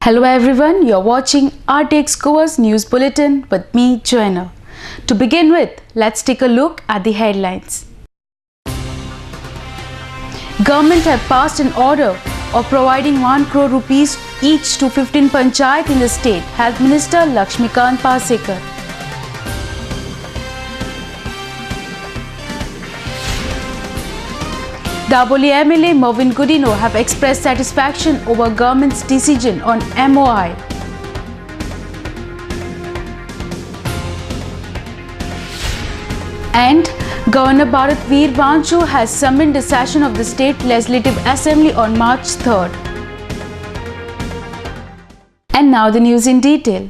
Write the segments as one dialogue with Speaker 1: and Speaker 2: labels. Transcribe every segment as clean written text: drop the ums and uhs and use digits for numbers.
Speaker 1: Hello everyone, you're watching RTX Goa's News Bulletin with me, Joanna. To begin with, let's take a look at the headlines. Government have passed an order of providing 1 crore rupees each to 15 panchayat in the state, Health Minister Lakshmikant Pasekar. Daboli MLA Mervyn Goodinow have expressed satisfaction over government's decision on MOI. And Governor Bharat Veer Vancho has summoned a session of the State Legislative Assembly on March 3rd. And now the news in detail.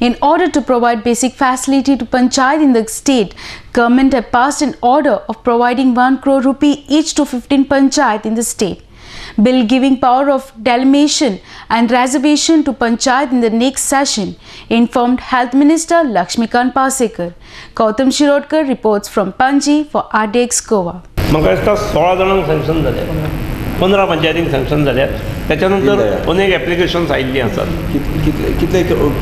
Speaker 1: In order to provide basic facility to panchayat in the state, government have passed an order of providing 1 crore rupee each to 15 panchayat in the state. Bill giving power of delimation and reservation to panchayat in the next session, informed Health Minister Lakshmikant Pasekar. Gautam Shirodkar reports from Panji for RTX Goa.
Speaker 2: म्हाका दिसता 16 जाणांक sanction जाल्या 15 पंचायतींक sanction जाल्यात त्याच्यानंतर अनेक applications आयिल्लीं आसात.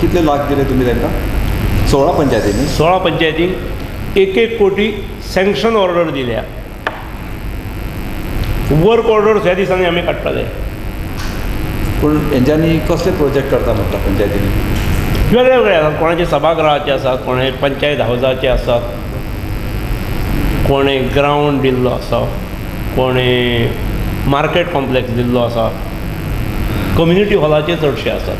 Speaker 3: कितले लाख दिले तुम्ही त्यांना 16 पंचायतींनी
Speaker 2: 16 पंचायतींक 1 कोटी सँक्शन ऑर्डर दिल्या. वर्क ऑर्डर्स ह्या दिसांनी आमी काडटले.
Speaker 3: पूण हेंच्यांनी कसले प्रोजेक्ट करता म्हणटा पंचायतींनी
Speaker 2: वेगळे वेगळे आसात. कोणाचे सभागृहाचे आसात, कोणे पंचायत हावजाचे आसात, कोणे ग्रावंड दिल्लो आसा, कोणे मार्केट कॉम्प्लेक्स दिल्लो आसा, कम्युनिटी हॉलाचे चडशे आसात.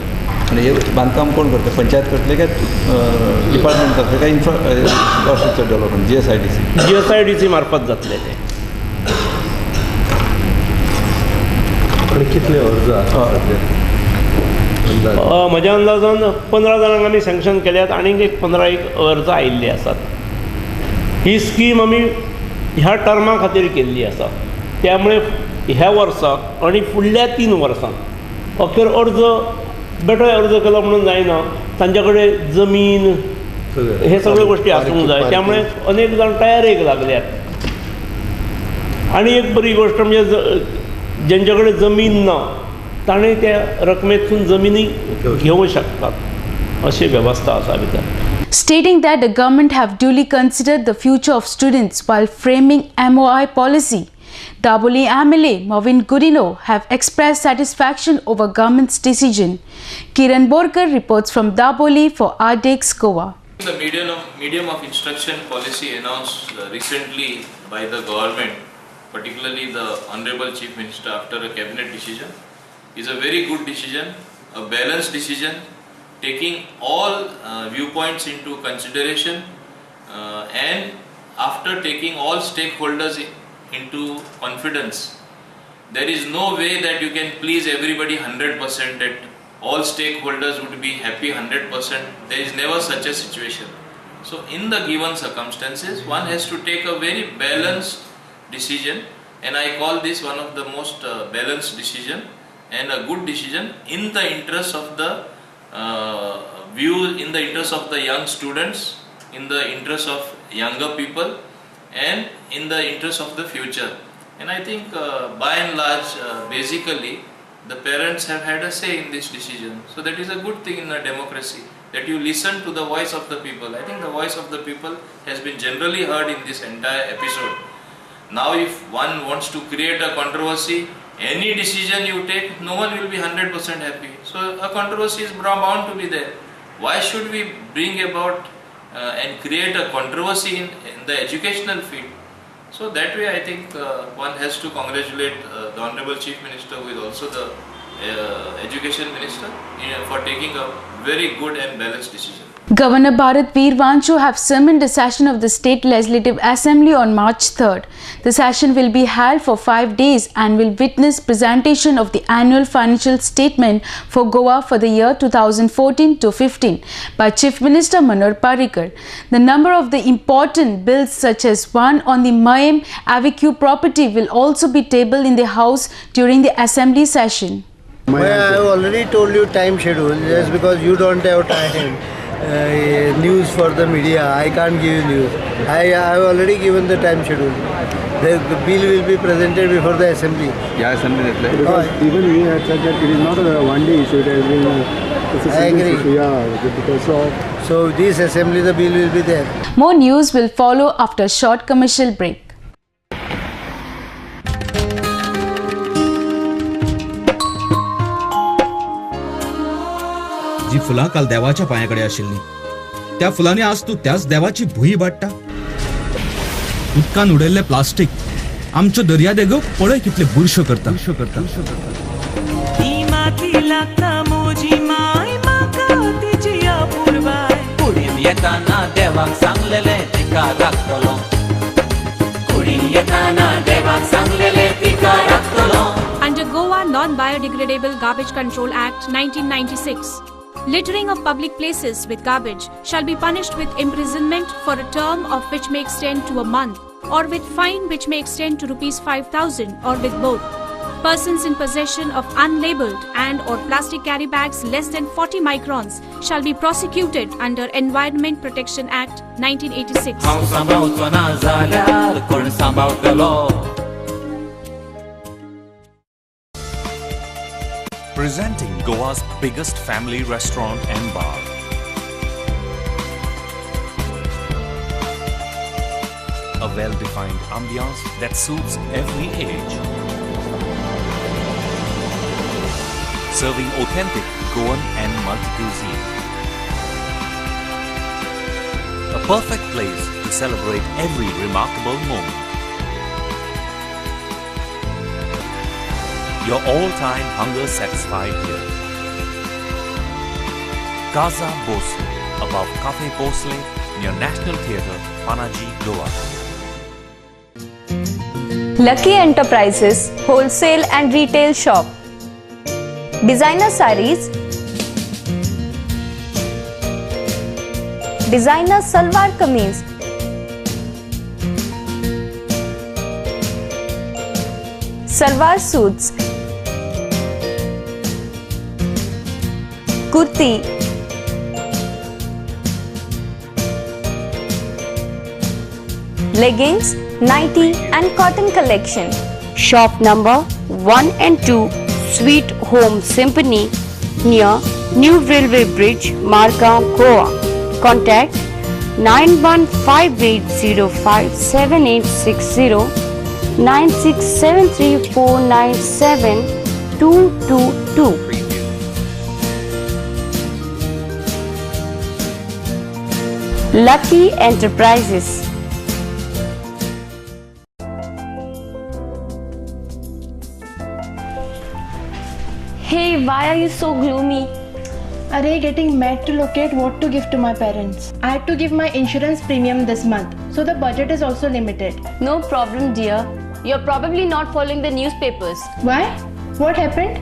Speaker 3: आणि हे बांदकाम कोण करता पंचायत करतले काय डिपार्टमेंट करतले काय इन्फ्रास्ट्रक्चर डेव्हलपमेंट
Speaker 2: GSIDC मार्फत जातले ते.
Speaker 3: कितले अर्ज
Speaker 2: म्हज्या अंदाजान 15 जाणांक आमी सँक्शन केल्यात आनीक एक 15 अर्ज आयिल्ले आसात. ही स्कीम आमी ह्या टर्मा खातीर केल्ली आसा. त्यामुळे ह्या वर्साक आनी फुडल्या 3 वर्सांक अखेर अर्ज बेठो अर्ज केलो म्हणून जायना. तांचे कडेन जमीन हे सगळ्यो गोश्टी आसूंक जाय. त्यामुळे अनेक जाण तयारेक लागल्यात. आनी एक बरी गोश्ट म्हणजे जेंचे कडेन जमीन ना ताणें त्या रकमेतसून जमिनी घेवंक शकतात अशी वेवस्था आसा भितर.
Speaker 1: Stating that the government have duly considered the future of students while framing MOI policy, Daboli MLA Mervyn Goodinow have expressed satisfaction over government's decision. Kiran Borkar reports from Daboli for RTX Goa.
Speaker 4: The medium of instruction policy announced recently by the government, particularly the Honorable Chief Minister after a cabinet decision, is a very good decision, a balanced decision, taking all viewpoints into consideration and after taking all stakeholders into confidence. There is no way that you can please everybody 100%, that all stakeholders would be happy 100%. There is never such a situation. So in the given circumstances, one has to take a very balanced decision, and I call this one of the most balanced decision and a good decision in the interest of the in the interest of the young students, in the interest of younger people, and in the interest of the future. And I think by and large, basically, the parents have had a say in this decision. So that is a good thing in a democracy, that you listen to the voice of the people. I think the voice of the people has been generally heard in this entire episode. Now if one wants to create a controversy, any decision you take, no one will be 100% happy. So a controversy is bound to be there. Why should we bring about and create a controversy in the educational field? So that way I think one has to congratulate the Honorable Chief Minister, who is also the Education Minister, for taking a very good and balanced decision.
Speaker 1: Governor Bharat Veer Vancho have summoned a session of the State Legislative Assembly on March 3rd. The session will be held for 5 days and will witness presentation of the annual financial statement for Goa for the year 2014-15 by Chief Minister Manor Parrikar. The number of the important bills such as one on the Mayam Avenue property will also be tabled in the House during the Assembly session.
Speaker 5: I have already told you time schedule, just because you don't have time. News for the media, I can't give you news. I have already given the time schedule. The bill will be presented before the assembly.
Speaker 3: या assembly घेतले
Speaker 6: Because even he had said that it is not a one-day issue, it has been it's a
Speaker 5: I
Speaker 6: serious
Speaker 5: agree.
Speaker 6: issue. Yeah, because of
Speaker 5: So this assembly, the bill will be there.
Speaker 1: More news will follow after a short commercial break.
Speaker 7: जी फुलां काल देवाच्या पांयाकडे आशिल्लीं त्या फुलांनी आज तूं त्याच देवाची भुंय भाट्टा. उदकान उडयल्लें प्लास्टीक आमच्यो दर्यादेगो पळय कितले बुरश्यो करता.
Speaker 8: ती माती लागता मोजी माय म्हाका तिची अपूर्वाय.
Speaker 9: कुडीन येताना देवाक सांगलेले तिका राखतलो. कुडीन येताना देवाक सांगलेले तिका राखतलो.
Speaker 10: Under Goa Non-Biodegradable Garbage Control Act 1996, littering of public places with garbage shall be punished with imprisonment for a term of which may extend to a month, or with fine which may extend to ₹5,000, or with both. Persons in possession of unlabeled and or plastic carry bags less than 40 microns shall be prosecuted under Environment Protection Act 1986.
Speaker 9: हांव सांबाळचो ना जाल्यार कोण सांबाळटलो.
Speaker 11: Presenting Goa's biggest family restaurant and bar. A well-defined ambiance that suits every age. Serving authentic Goan and multi-cuisine. A perfect place to celebrate every remarkable moment. Your all-time hunger satisfied here. Casa Bosle, above Cafe Bosle, near National Theatre, Panaji, Goa.
Speaker 12: Lucky Enterprises Wholesale and Retail Shop. Designer sarees, designer salwar kameez, salwar suits, kurti, leggings, nighty and cotton collection. Shop number 1 and 2, Sweet Home Symphony, near New Railway Bridge, Margam, Goa. Contact 9158057860 9673497222. Lucky Enterprises. Hey, why are you so gloomy?
Speaker 13: Array, getting mad to locate what to give to my parents. I had to give my insurance premium this month, so the budget is also limited.
Speaker 12: No problem, dear. You're probably not following the newspapers.
Speaker 13: Why? What happened?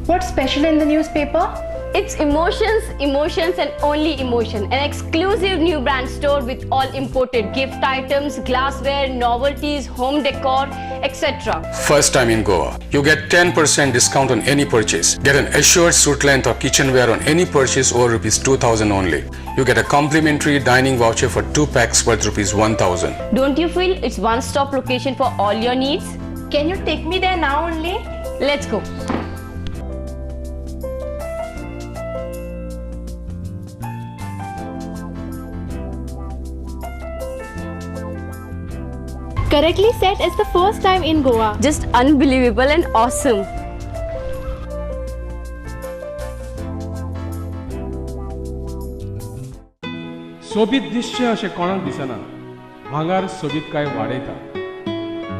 Speaker 13: What's special in the newspaper?
Speaker 12: It's emotions, emotions and only emotion. An exclusive new brand store with all imported gift items, glassware, novelties, home decor, etc.
Speaker 14: First time in Goa. You get 10% discount on any purchase. Get an assured suit length or kitchenware on any purchase over ₹2,000 only. You get a complimentary dining voucher for 2 packs worth ₹1,000.
Speaker 12: Don't you feel it's one-stop location for all your needs?
Speaker 13: Can you take me there now only?
Speaker 12: Let's go.
Speaker 13: Correctly said, it's the first time in Goa.
Speaker 12: Just unbelievable and awesome.
Speaker 15: सोबीत दिसचें अशें कोणाक दिसना. भांगार सोबीत काय वाडयता.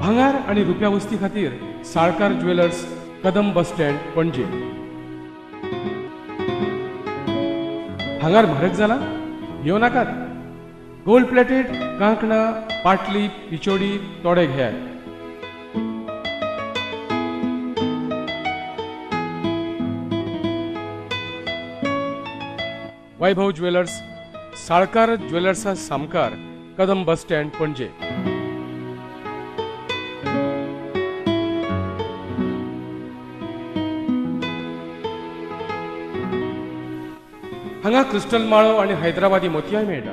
Speaker 15: भांगार आनी रुप्या वस्ती खातीर साळकार ज्वेलर्स, कदम बस स्टँड, पणजे. भांगार म्हारग जाला? येवं नाकात. गोल्ड प्लेटेड कांकणां, पाटली, पिचोडी तोडे घेयात. वैभव ज्वेलर्स, साळकार ज्वेलर्सा सामकार, कदम बस स्टँड, पणजे. हांगा क्रिस्टल माळो आनी हैदराबादी मोतयाय मेळटा.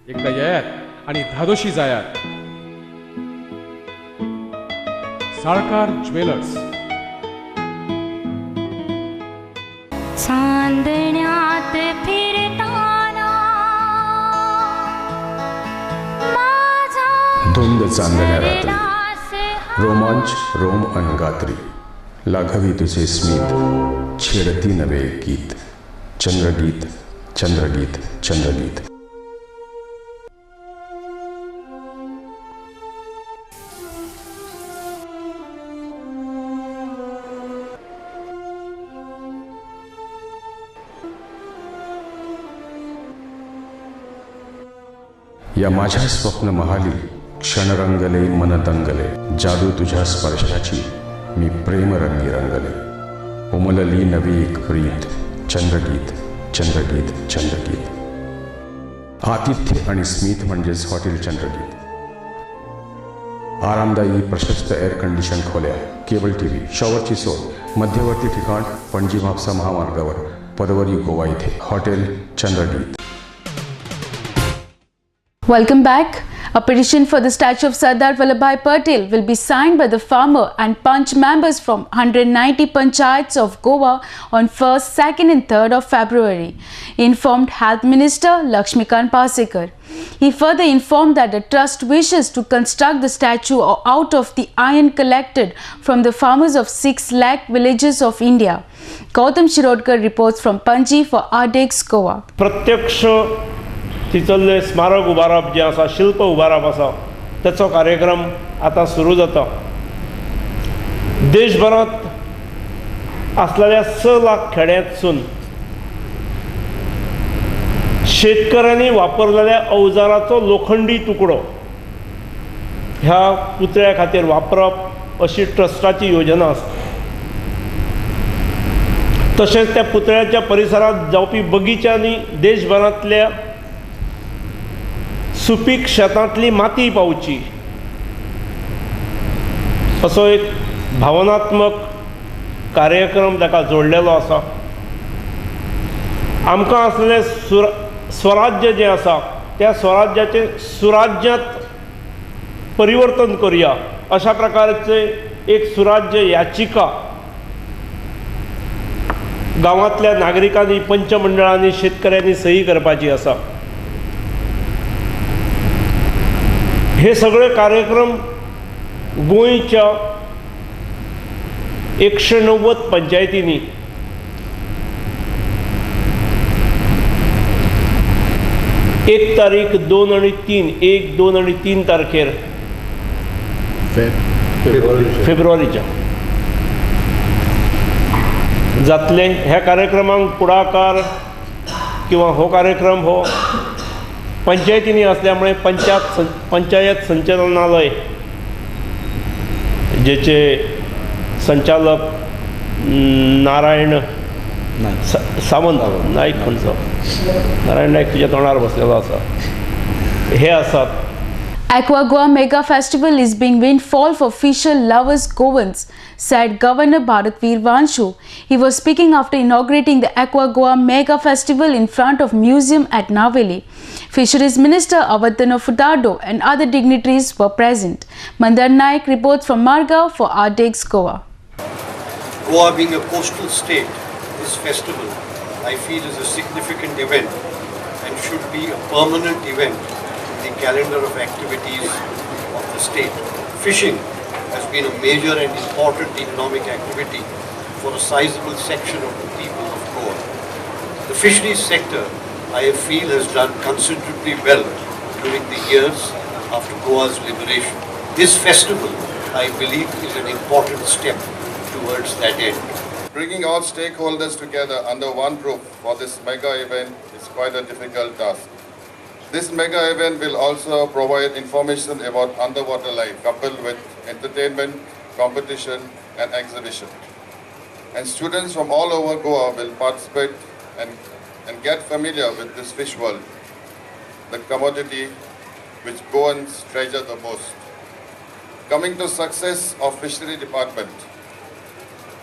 Speaker 15: एकदा येयात आनी धादोशी जायात. साळकार ज्वेलर्स.
Speaker 8: चांदण्यात फिरताना माझा
Speaker 14: धुंद चांदण्या रात्री रोमांच रोम अनगात्री लाघवी तुझे स्मित छेडती नवे गीत चंद्रगीत चंद्रगीत चंद्रगीत. या माझ्या स्वप्न महाली क्षण रंगले मन दंगले जादू तुझ्या स्पर्शाची मी प्रेम रंगी रंगले उमलली नवी एक प्रीत चंद्रगीत चंद्रगीत चंद्रगीत. आतिथ्य आणि स्मित म्हणजेच हॉटेल चंद्रगीत. आरामदायी प्रशस्त एअर कंडिशन खोल्या, केबल टीव्ही, शॉवरची सोय, मध्यवर्ती ठिकाण पणजी म्हापसा महामार्गावर पदवरी गोवा येथे hotel Chandrageet.
Speaker 1: Welcome back. A petition for the statue of Sardar Vallabhbhai Patel will be signed by the farmer and Panch members from 190 panchayats of Goa on 1st, 2nd and 3rd of February, informed Health Minister Lakshmikant Pasekar. He further informed that the trust wishes to construct the statue out of the iron collected from the farmers of 6 lakh villages of India. Gautam Shirodkar reports from Panji for Ardex Goa.
Speaker 2: प्रत्यक्ष तिचल्ले स्मारक उबारप जे आसा, शिल्प उबारप आसा, त्याचो कार्यक्रम आता सुरू जाता. देशभरात असलेल्या 6 लाख खेड्यांतसून शेतकऱ्यांनी वापरलेल्या अवजाराचो लोखंडी तुकडो ह्या पुतळ्या खातीर वापरप अशी ट्रस्टाची योजना आसा. तशेंच त्या पुतळ्याच्या परिसरात जावपी बगीच्यांनी देशभरांतल्या सुपीक शेतांतली माती पावची असो एक भावनात्मक कार्यक्रम ताका जोडलेलो आसा. आमकां असलेलें स्वराज्य जें आसा त्या स्वराज्याचें सुराज्यांत परिवर्तन करुया अशा प्रकारचे एक सुराज्य याचिका गांवांतल्या नागरिकांनी, पंचमंडळांनी, शेतकऱ्यांनी सही करपाची आसा. हे सगळे कार्यक्रम गोंयच्या 190 पंचायतींनी 1 तारीख 2 आणि 3 1, 2 आणि 3 तारखेर फेब्रुवारीच्या जातले. ह्या कार्यक्रमांक पुढाकार किंवा हो कार्यक्रम हो पंचायतींनी असल्यामुळे पंचायत संचालनालय जेचे संचालक नारायण सावंत नाईक खंयचो नारायण नाईक तुज्या तोंडार बसलेलो आसा हे आसात.
Speaker 1: Aqua Goa Mega Festival is being windfall for fisher lovers Goans, said Governor Bharat Veer Vanshu. He was speaking after inaugurating the Aqua Goa Mega Festival in front of museum at Naveli. Fisheries Minister Avadana Fudado and other dignitaries were present. Mandar Naik reports from Margao for Ardex Goa.
Speaker 16: Goa being a coastal state, this festival I feel is a significant event and should be a permanent event in the calendar of activities of the state. Fishing has been a major and important economic activity for a sizable section of the people of Goa. The fisheries sector I feel has done considerably well during the years after Goa's liberation. This festival I believe is an important step towards that end.
Speaker 17: Bringing all stakeholders together under one roof for this mega event is quite a difficult task. This mega event will also provide information about underwater life coupled with entertainment, competition and exhibition. And students from all over Goa will participate and get familiar with this fish world, the commodity which Goans treasure the most. Coming to success of fishery department,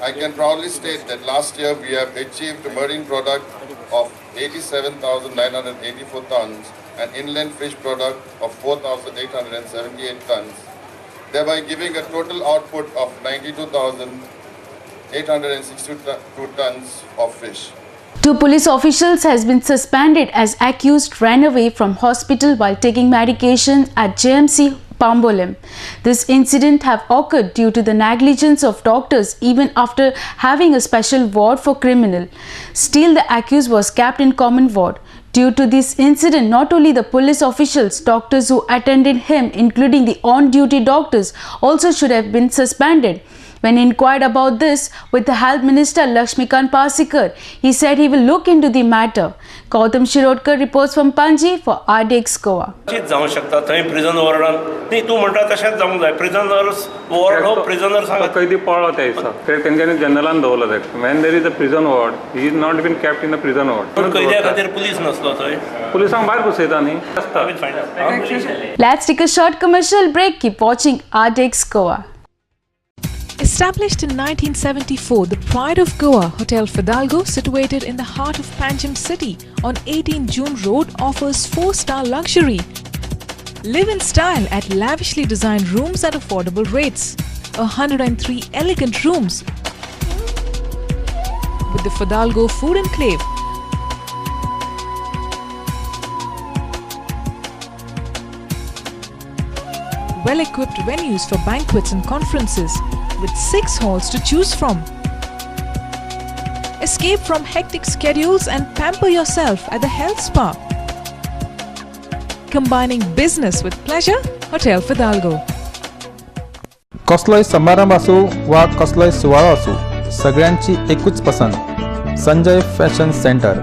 Speaker 17: I can proudly state that last year we have achieved a marine product of 87,984 tons and inland fish product of 4,878 tons thereby giving a total output of 92,862 tons of fish.
Speaker 1: 2 police officials has been suspended as accused ran away from hospital while taking medication at JMC Pambolim. This incident have occurred due to the negligence of doctors even after having a special ward for criminal. Still, the accused was kept in common ward. Due to this incident, not only the police officials, doctors who attended him, including the on-duty doctors, also should have been suspended. When inquired about this with the Health Minister Lakshmikant Pasikar, he said he will look into the matter. Gautam Shirodkar reports from Panji for RDX Goa.
Speaker 2: जाऊ शकता थंय prison वॉर्डान न्ही तूं म्हणटा तशेंच जावंक जाय prisoners ward हो प्रिझनर सांगा
Speaker 18: कैदी पळो त्या दिसा तर तेंच्यांनी जनरलान दवरलो ताका when there is a prison ward he is not been kept in the prison ward
Speaker 2: पूण कैद्या खातीर पुलीस नसलो थंय
Speaker 18: पुलिसांक भायर बसयता न्ही आसता.
Speaker 1: Let's take a short commercial break. Keep watching RDX Goa.
Speaker 19: Established in 1974, the Pride of Goa, Hotel Fidalgo, situated in the heart of Panjim city on 18 June Road, offers 4-star luxury. Live in style at lavishly designed rooms at affordable rates. 103 elegant rooms with the Fidalgo Food Enclave. Well-equipped venues for banquets and conferences, with 6 halls to choose from. Escape from hectic schedules and pamper yourself at the health spa. Combining business with pleasure, Hotel Fidalgo.
Speaker 20: कसलोय समारंभ असो वा कसलोय सुवाळो असो सगळ्यांची एकूच पसंत Sanjay fashion centre.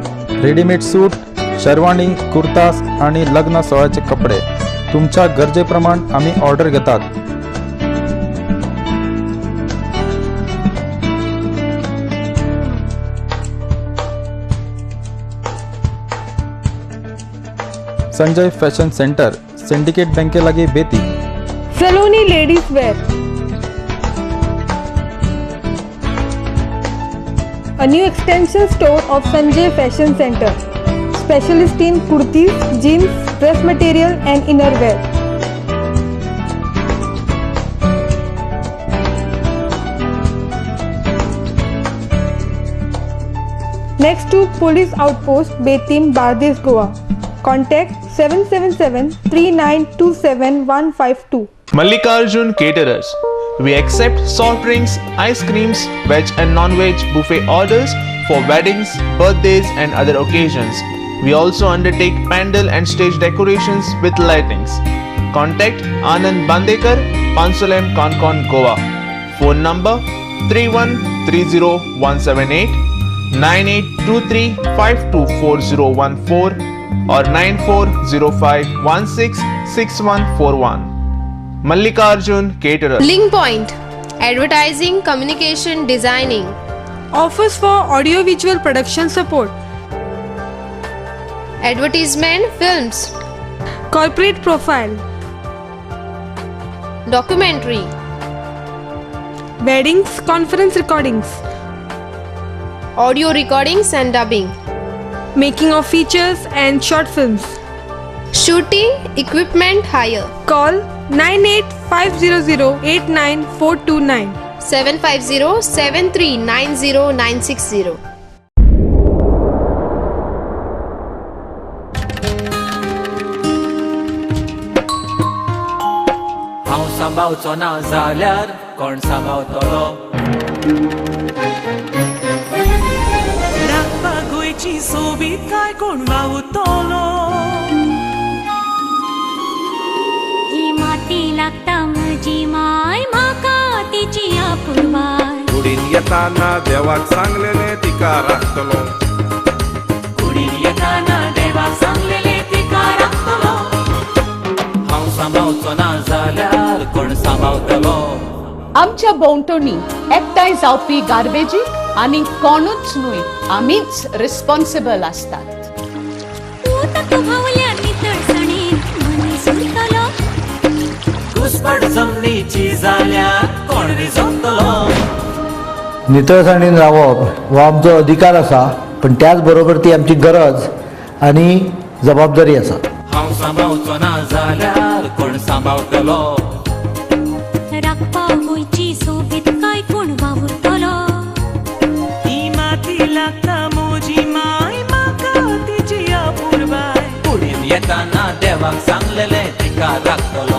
Speaker 20: Readymade suit, sherwani, kurtas आणि लग्न सोहळ्याचे कपडे तुमच्या गरजेप्रमाण आम्ही ऑर्डर घेतात. Sanjay fashion centre, Syndicate Bank के लगे बेती.
Speaker 21: Saloni ladies wear, a new extension store of Sanjay Fashion Center, specialist in kurtis, jeans, dress material and innerwear. Next to Police Outpost, Betim, Bardes, Goa. Contact 777-3927-152.
Speaker 22: Mallikarjun Caterers. We accept soft drinks, ice creams, veg and non-veg buffet orders for weddings, birthdays and other occasions. We also undertake pandal and stage decorations with lightings. Contact Anand Bandekar, Pansulem, Concon, Goa. Phone number 3130-178, 9823-524014 or 9405166141. Mallikarjun Caterer.
Speaker 23: Link Point, advertising, communication, designing.
Speaker 21: Offers for audio-visual production support.
Speaker 23: Advertisement, films.
Speaker 21: Corporate profile.
Speaker 23: Documentary.
Speaker 21: Weddings, conference recordings.
Speaker 23: Audio recordings and dubbing.
Speaker 21: Making of features and short films.
Speaker 23: Shooting, equipment hire.
Speaker 21: Call 9850089429.
Speaker 23: 750-7390960.
Speaker 9: हांव सांबाळचो ना जाल्यार कोण सांबाळतलो.
Speaker 8: राखपा गोंयची सोबीत काय कोण वावुरतलो.
Speaker 24: ही माती लागता म्हजी माय म्हाका तिची आपुरबाय.
Speaker 25: कुडीन येताना देवाक सांगलेले तिका राखतलो.
Speaker 8: कुडीन येताना देवाक सांगलेले तिका राखतलो.
Speaker 9: हांव सांबाळचो ना जाल्यार कोण सांबाळतलो.
Speaker 26: आमच्या भोंवतणी एकठांय जावपी गार्बेजीक आनी कोणूच न्हय आमीच रिस्पॉन्सिबल आसतात.
Speaker 9: घुसपट जमनीची जाल्यार कोण रिजवतलो.
Speaker 5: नितळसाणीन रावप हो आमचो अधिकार आसा, पण त्याच बरोबर ती आमची गरज आनी जबाबदारी आसा.
Speaker 9: हांव सांबाळचो ना जाल्यार कोण सांबाळतलो. येताना देवाक सांगलेले तिका राखतलो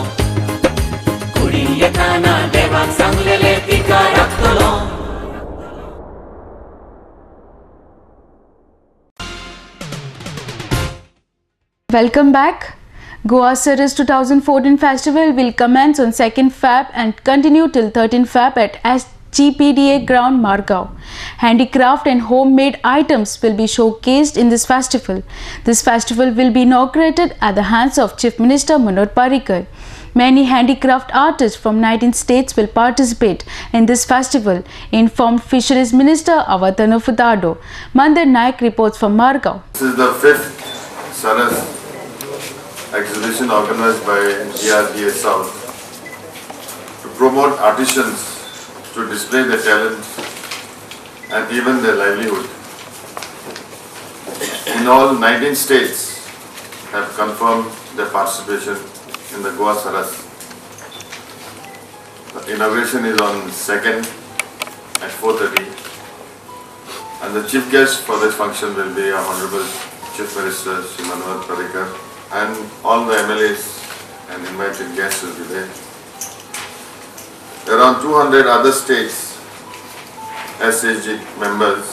Speaker 9: कुडी येताना देवाक सांगलेले तिका राखतलो.
Speaker 1: Welcome back. Goa Saras 2014 festival will commence on 2nd Feb and continue till 13 Feb at SGPDA ground Margao. Handicraft and homemade items will be showcased in this festival. This festival will be inaugurated at the hands of Chief Minister Manoj Parrikar. Many handicraft artists from 19 states will participate in this festival, informed Fisheries Minister Avatanu Fudado. Mandar Naik reports from Margao.
Speaker 17: This is the 5th Saras exhibition organized by DRDA South to promote artisans to display their talent and even their livelihood. In all, 19 states have confirmed their participation in the Goa Saras. The inauguration is on 2nd at 4:30 and the chief guest for this function will be our Honorable Chief Minister Shri Manoj Parrikar, and all the MLAs and invited guests will be there. Around 200 other states SHG members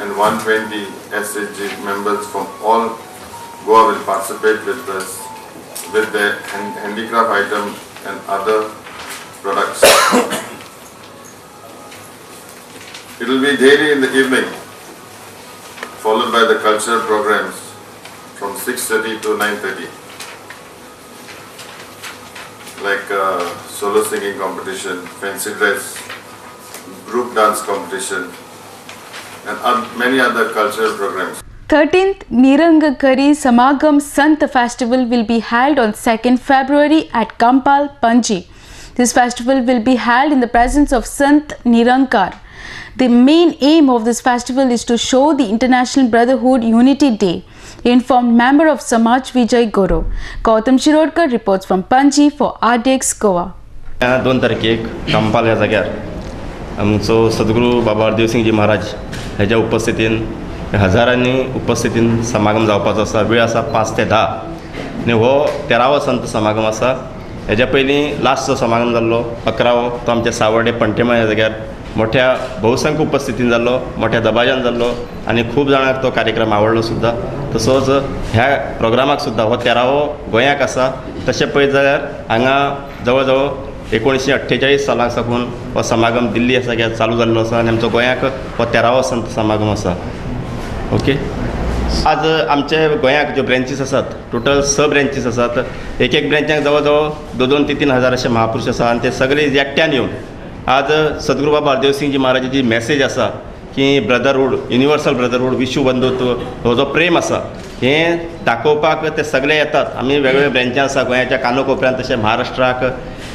Speaker 17: and 120 SHG members from all Goa will participate with us with their handicraft items and other products. It will be daily in the evening, followed by the cultural programs from 6:30 to 9:30, like solo singing competition, fancy dress, group dance competition, and many other cultural programs.
Speaker 1: 13th Nirangakari Samagam Sant Festival will be held on 2nd February at Kampal, Panji. This festival will be held in the presence of Sant Nirankar. The main aim of this festival is to show the International Brotherhood Unity Day, informed member of Samaj Vijay Guru. Gautam Shirodkar reports from Panji for RDX Goa.
Speaker 3: 2 तारखेक कंपाल ह्या जाग्यार आमचो सद्गुरू बाबा हरदेवसिंगजी महाराज हेच्या उपस्थितीन हजारांनी उपस्थितीन समागम जावपाचो आसा. वेळ आसा 5 ते 10 आनी हो 13वो संत समागम आसा. हेच्या पयलीं लास्टचो समागम जाल्लो 11वो तो आमच्या सावर्डे पंटेमा ह्या जाग्यार मोठ्या बहुसंख्य उपस्थितीन जाल्लो, मोठ्या दबाज्यान जाल्लो आनी खूब जाणांक तो कार्यक्रम आवडलो सुद्दां. तसोच ह्या प्रोग्रामाक सुद्दां हो 13वो गोंयाक आसा. तशें पळयत जाल्यार हांगा जवळ जवळ 1948 सालाक साकून हो समागम दिल्ली ह्या जाग्यार चालू जाल्लो आसा आनी आमचो गोंयाक हो 13वो संत समागम आसा. ओके, आज आमचे गोंयाक ज्यो ब्रँचीस आसात, टोटल 6 ब्रँचीस आसात. एक ब्रँचाक जवळ जवळ 2-2 ते 3 हजार अशे महापुरुश आसा आनी ते सगळे एकट्यान येवन आज सद्गुरू बाबा हरदेवसिंगजी महाराजाची मॅसेज आसा की ब्रदरहूड, युनिवर्सल ब्रदरहूड, विश्व बंधुत्व, हो जो प्रेम आसा हें दाखोवपाक ते सगळे येतात. आमी वेगवेगळे ब्रँचां आसा गोंयाच्या कानकोपऱ्यांत, तशें महाराष्ट्राक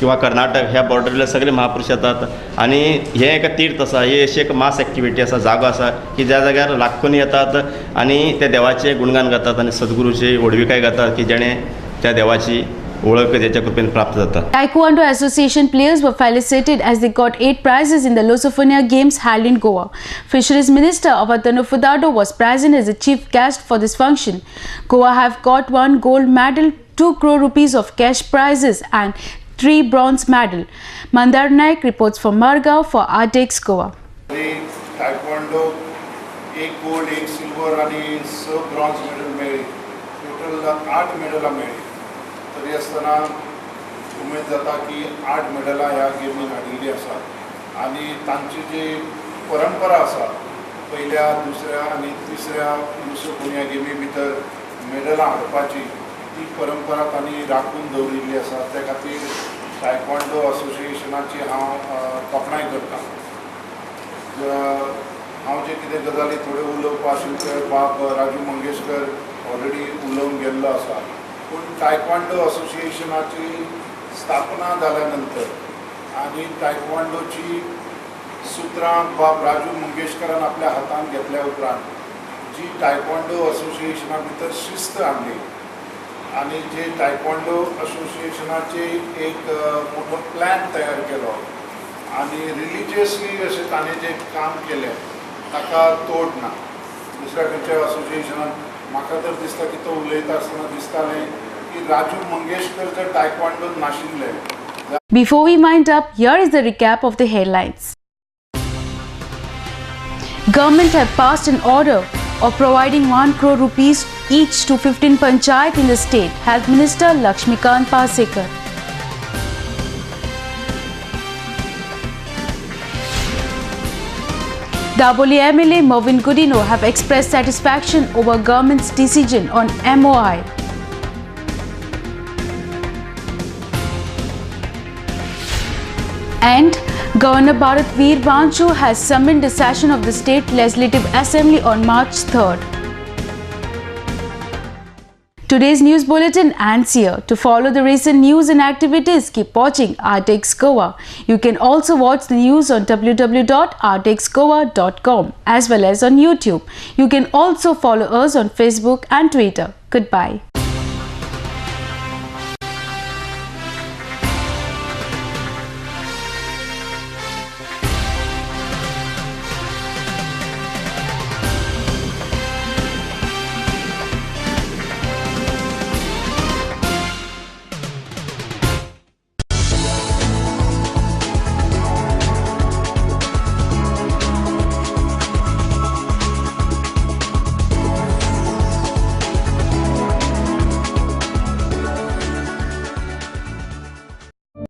Speaker 3: किंवा कर्नाटक ह्या बॉर्डरीले सगळे महापुरुश येतात. आनी हें एक तीर्थ आसा, ही अशी एक मास एक्टिविटी आसा, जागो आसा की ज्या जाग्यार लाखोनी येतात आनी ते देवाचे गुणगान गातात आनी सद्गुरूची ओडविकाय गातात की जेणे त्या देवाची ओळख त्याच्या कृपेन प्राप्त जाता.
Speaker 1: Taekwondo Association players were felicitated as they got 8 prizes in the Lusophoniya Games held in Goa. Fisheries Minister Avatanu Fudado was present as a chief guest for this function. Goa have got 1 gold medal, 2 crore rupees of cash prizes and 3 bronze medal. Mandar Naik reports from Margao for RDX Goa.
Speaker 4: Taekwondo 1 gold, 1 silver आणि 6 bronze medal मेळ्ळी. Total 8 मेडलां मेळ्ळी. तरी आसतना उमेद जाता की 8 मेडलां ह्या गेमीन हाडिल्लीं आसात आनी तांची जी परंपरा आसा पयल्या, दुसऱ्या आनी तिसऱ्या लुसोफोनिया गेमी भितर मेडलां हाडपाची ती परंपरा तांणी राखून दवरिल्ली आसा. त्या खातीर टायक्वांडो असोसिएशनाची हांव तोखणाय करतां. हांव जे कितें गजाली थोड्यो उलोवपा आशिल्ल्यो बाब राजू मंगेशकर ऑलरेडी उलोवन गेल्लो आसा, पूण टायक्वांडो असोसिएशनाची स्थापना जाल्या नंतर आनी टायक्वांडोची सुत्रां बाब राजू मंगेशकरान आपल्या हातान घेतल्या उपरांत जी टायक्वांडो असोसिएशना भितर शिस्त हाडली आनी जे टायक्वांडो असोसिएशनाचे एक मोठो प्लॅन तयार केलो आनी रिलिजियसली अशें ताणें जें काम केलें ताका तोड ना. दुसऱ्या खंयच्या असोसिएशनान म्हाका तर दिसता की तो उलयता आसतना दिसतालें की राजू मंगेशकर जर टायक्वांडोन नाशिल्ले.
Speaker 1: Before we wind up, here is the recap of the headlines. Government have passed an order of providing 1 crore rupees each to 15 panchayat in the state, Health Minister Lakshmikant Pasekar. Daboli MLA Mervyn Goodino have expressed satisfaction over government's decision on MOI. And Governor Bharat Veer Vanchu has summoned a session of the State Legislative Assembly on March 3rd. Today's news bulletin ends here. To follow the recent news and activities, keep watching Artex Goa. You can also watch the news on www.artexgoa.com as well as on YouTube. You can also follow us on Facebook and Twitter. Goodbye.